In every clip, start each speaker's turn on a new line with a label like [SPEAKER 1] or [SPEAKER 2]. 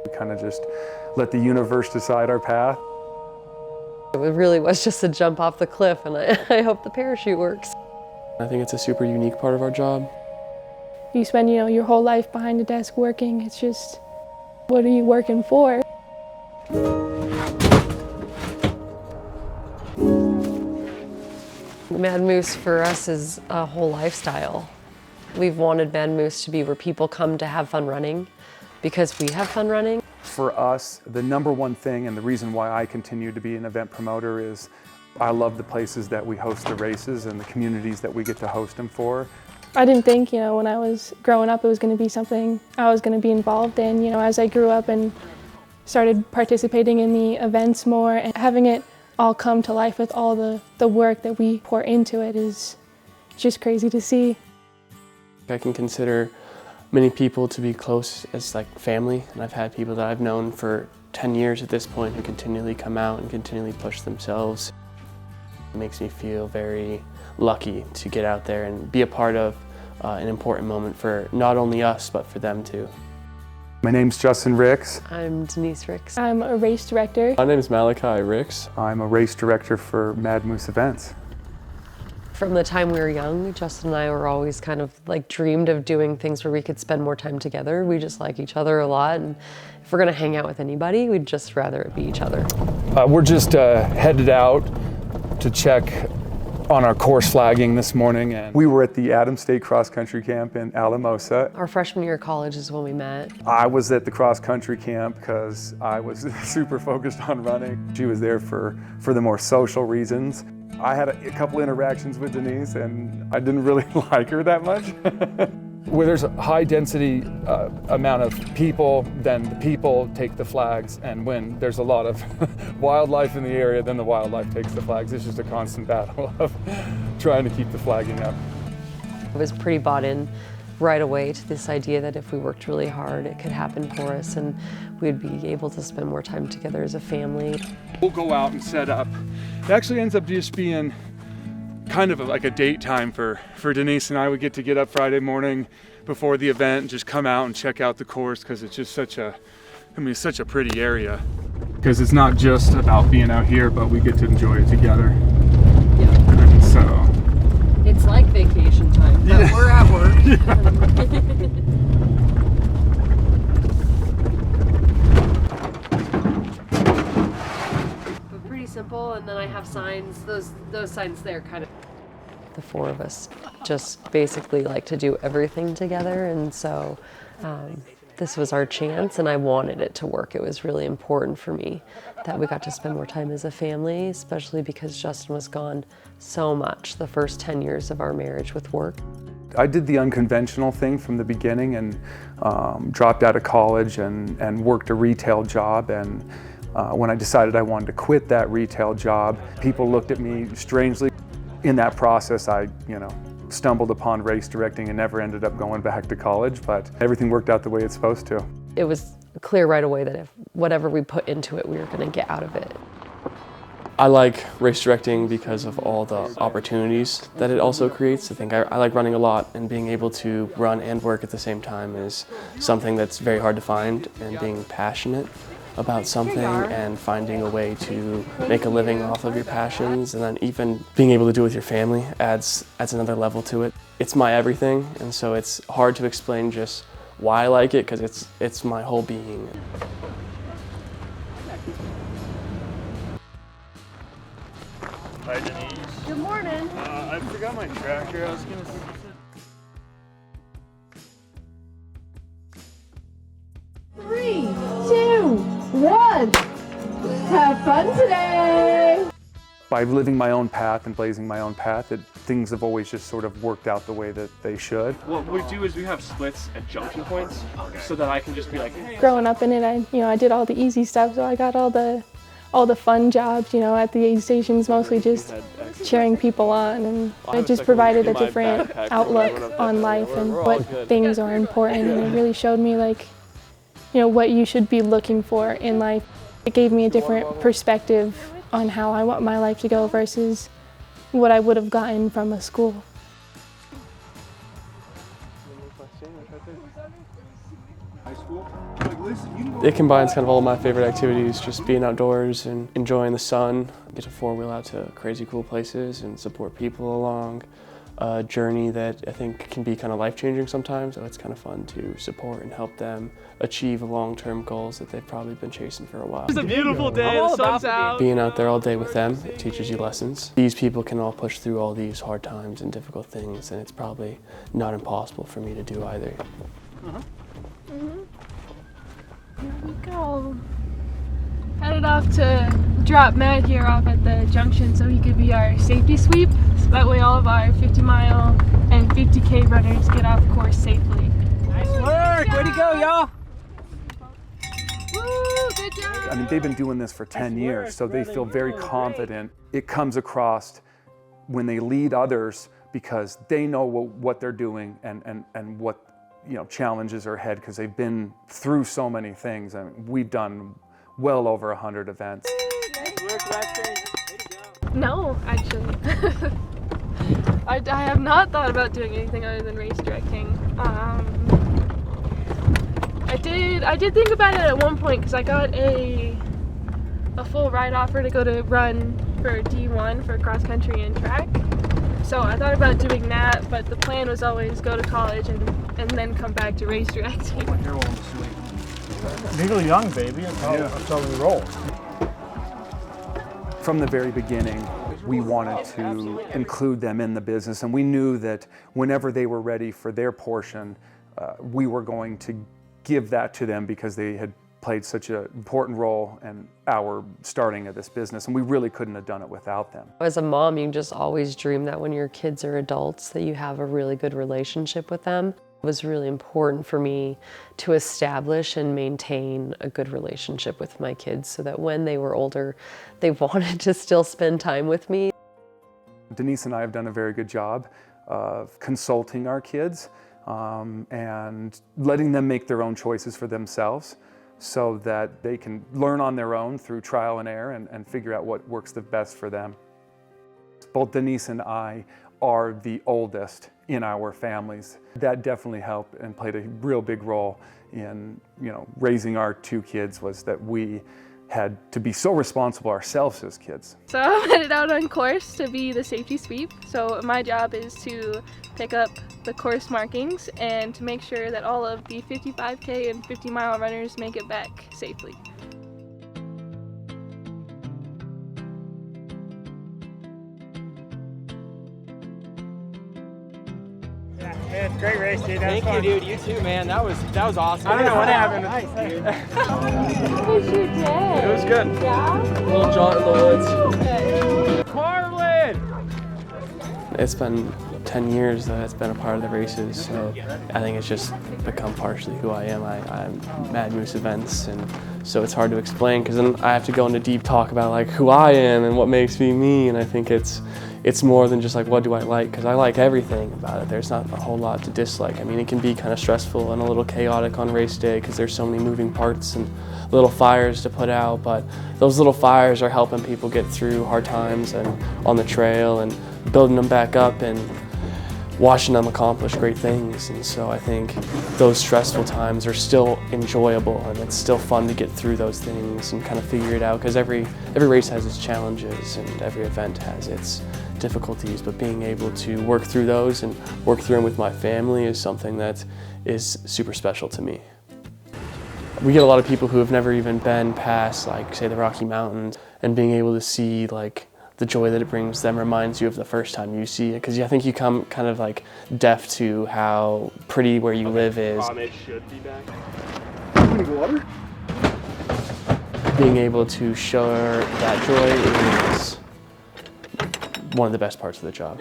[SPEAKER 1] We kind of just let the universe decide our path.
[SPEAKER 2] It really was just a jump off the cliff, and I hope the parachute works.
[SPEAKER 3] I think it's a super unique part of our job.
[SPEAKER 4] You spend, your whole life behind a desk working. It's just, what are you working for?
[SPEAKER 2] Mad Moose for us is a whole lifestyle. We've wanted Mad Moose to be where people come to have fun running because we have fun running.
[SPEAKER 1] For us, the number one thing and the reason why I continue to be an event promoter is I love the places that we host the races and the communities that we get to host them for.
[SPEAKER 4] I didn't think, when I was growing up, it was going to be something I was going to be involved in. As I grew up and started participating in the events more and having it all come to life with all the work that we pour into it is just crazy to see.
[SPEAKER 3] I can consider many people to be close as like family, and I've had people that I've known for 10 years at this point who continually come out and continually push themselves. It makes me feel very lucky to get out there and be a part of an important moment for not only us, but for them too.
[SPEAKER 1] My name's Justin Ricks.
[SPEAKER 2] I'm Denise Ricks.
[SPEAKER 4] I'm a race director.
[SPEAKER 3] My name is Malachi Ricks.
[SPEAKER 1] I'm a race director for Mad Moose Events.
[SPEAKER 2] From the time we were young, Justin and I were always kind of like dreamed of doing things where we could spend more time together. We just like each other a lot, and if we're gonna hang out with anybody, we'd just rather it be each other.
[SPEAKER 1] We're just headed out to check on our course flagging this morning, and we were at the Adams State Cross Country Camp in Alamosa.
[SPEAKER 2] Our freshman year of college is when we met.
[SPEAKER 1] I was at the cross country camp because I was super focused on running. She was there for the more social reasons. I had a couple interactions with Denise, and I didn't really like her that much. Where there's a high density amount of people, then the people take the flags, and when there's a lot of wildlife in the area, then the wildlife takes the flags. It's just a constant battle of trying to keep the flagging up.
[SPEAKER 2] I was pretty bought in right away to this idea that if we worked really hard, it could happen for us, and we'd be able to spend more time together as a family.
[SPEAKER 1] We'll go out and set up. It actually ends up just being kind of like a date time for Denise and I. We get to get up Friday morning before the event and just come out and check out the course because it's just such a pretty area. Because it's not just about being out here, but we get to enjoy it together.
[SPEAKER 2] Yeah.
[SPEAKER 1] And so
[SPEAKER 2] it's like vacation time, but we're at work. But pretty simple, and then I have signs, those signs there kind of. The four of us just basically like to do everything together, and so this was our chance, and I wanted it to work. It was really important for me that we got to spend more time as a family, especially because Justin was gone so much the first 10 years of our marriage with work.
[SPEAKER 1] I did the unconventional thing from the beginning and dropped out of college and worked a retail job. And when I decided I wanted to quit that retail job, people looked at me strangely. In that process, I stumbled upon race directing and never ended up going back to college, but everything worked out the way it's supposed to.
[SPEAKER 2] It was clear right away that if whatever we put into it, we were going to get out of it.
[SPEAKER 3] I like race directing because of all the opportunities that it also creates. I think I like running a lot, and being able to run and work at the same time is something that's very hard to find, and being passionate about something and finding a way to make a living off of your passions, and then even being able to do it with your family adds another level to it. It's my everything, and so it's hard to explain just why I like it, because it's my whole being.
[SPEAKER 5] Hi, Denise.
[SPEAKER 2] Good morning.
[SPEAKER 5] I forgot my tracker. I was gonna see.
[SPEAKER 6] Three, two, one. Have fun today.
[SPEAKER 1] By living my own path and blazing my own path, things have always just sort of worked out the way that they should.
[SPEAKER 3] What we do is we have splits at junction points, so that I can just be like, hey.
[SPEAKER 4] Growing up in it, I did all the easy stuff, so I got all the fun jobs, at the aid stations, mostly just cheering people on, and it just provided a different outlook on life and what things are important, and it really showed me what you should be looking for in life. It gave me a different perspective on how I want my life to go versus what I would have gotten from a school.
[SPEAKER 1] High school?
[SPEAKER 3] It combines kind of all my favorite activities, just being outdoors and enjoying the sun. Get to four-wheel out to crazy cool places and support people along a journey that I think can be kind of life-changing sometimes. So it's kind of fun to support and help them achieve long-term goals that they've probably been chasing for a while.
[SPEAKER 7] It's a beautiful day, the sun's out.
[SPEAKER 3] Being out there all day with them, it teaches you lessons. These people can all push through all these hard times and difficult things, and it's probably not impossible for me to do either.
[SPEAKER 4] Here we go. Headed off to drop Matt here off at the junction so he could be our safety sweep. So that way all of our 50-mile and 50K runners get off course safely.
[SPEAKER 7] Nice work! Way to go, y'all!
[SPEAKER 4] Woo, good job!
[SPEAKER 1] I mean, they've been doing this for 10 years, so they feel very confident. It comes across when they lead others because they know what they're doing and what challenges are ahead because they've been through so many things. I mean, we've done well over 100 events.
[SPEAKER 4] No, actually. I have not thought about doing anything other than race directing. I did think about it at one point because I got a full ride offer to go to run for D1 for cross country and track. So I thought about doing that, but the plan was always go to college and then come back to race directing.
[SPEAKER 7] Legally young, baby. That's how we roll.
[SPEAKER 1] From the very beginning, we wanted to include them in the business, and we knew that whenever they were ready for their portion, we were going to give that to them because they had played such an important role in our starting of this business, and we really couldn't have done it without them.
[SPEAKER 2] As a mom, you just always dream that when your kids are adults that you have a really good relationship with them. It was really important for me to establish and maintain a good relationship with my kids so that when they were older, they wanted to still spend time with me.
[SPEAKER 1] Denise and I have done a very good job of consulting our kids and letting them make their own choices for themselves so that they can learn on their own through trial and error and figure out what works the best for them. Both Denise and I are the oldest in our families. That definitely helped and played a real big role in raising our two kids, was that we had to be so responsible ourselves as kids.
[SPEAKER 4] So I'm headed out on course to be the safety sweep. So my job is to pick up the course markings and to make sure that all of the 55K and 50-mile runners make it back safely.
[SPEAKER 7] Man, great race, dude. Thank you, dude. You too, man. That was awesome. I don't know what happened. Nice, dude.
[SPEAKER 4] How was your day?
[SPEAKER 3] It was good.
[SPEAKER 4] Yeah?
[SPEAKER 3] A little jaunt in the woods.
[SPEAKER 7] Marlin!
[SPEAKER 3] It's been 10 years that it's been a part of the races, so I think it's just become partially who I am. I'm Mad Moose events, and so it's hard to explain because then I have to go into deep talk about like who I am and what makes me me, and I think it's more than just like what do I like, because I like everything about it. There's not a whole lot to dislike. I mean, it can be kind of stressful and a little chaotic on race day because there's so many moving parts and little fires to put out, but those little fires are helping people get through hard times and on the trail and building them back up and watching them accomplish great things. And so I think those stressful times are still enjoyable, and it's still fun to get through those things and kind of figure it out, because every race has its challenges and every event has its difficulties, but being able to work through those and work through them with my family is something that is super special to me. We get a lot of people who have never even been past, like, say, the Rocky Mountains, and being able to see, like, the joy that it brings them reminds you of the first time you see it, because I think you come kind of like deaf to how pretty where you live is.
[SPEAKER 7] It should be back.
[SPEAKER 1] Water?
[SPEAKER 3] Being able to share that joy is one of the best parts of the job.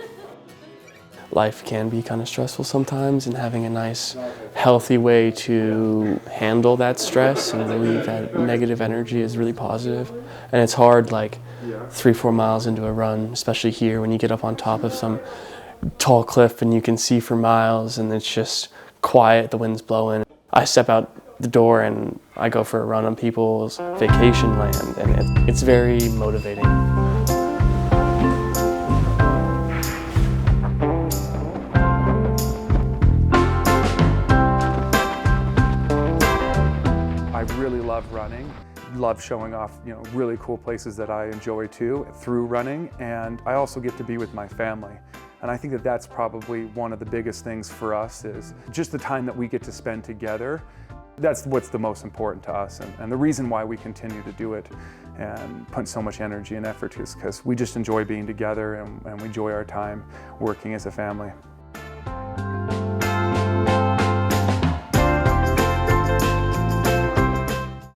[SPEAKER 3] Life can be kind of stressful sometimes, and having a nice, healthy way to handle that stress and relieve that negative energy is really positive. And it's hard, like 3-4 miles into a run, especially here when you get up on top of some tall cliff and you can see for miles and it's just quiet, the wind's blowing. I step out the door and I go for a run on people's vacation land, and it's very motivating.
[SPEAKER 1] I I really love running, love showing off, really cool places that I enjoy too through running, and I also get to be with my family. And I think that that's probably one of the biggest things for us is just the time that we get to spend together. That's what's the most important to us, and the reason why we continue to do it and put so much energy and effort is because we just enjoy being together and we enjoy our time working as a family.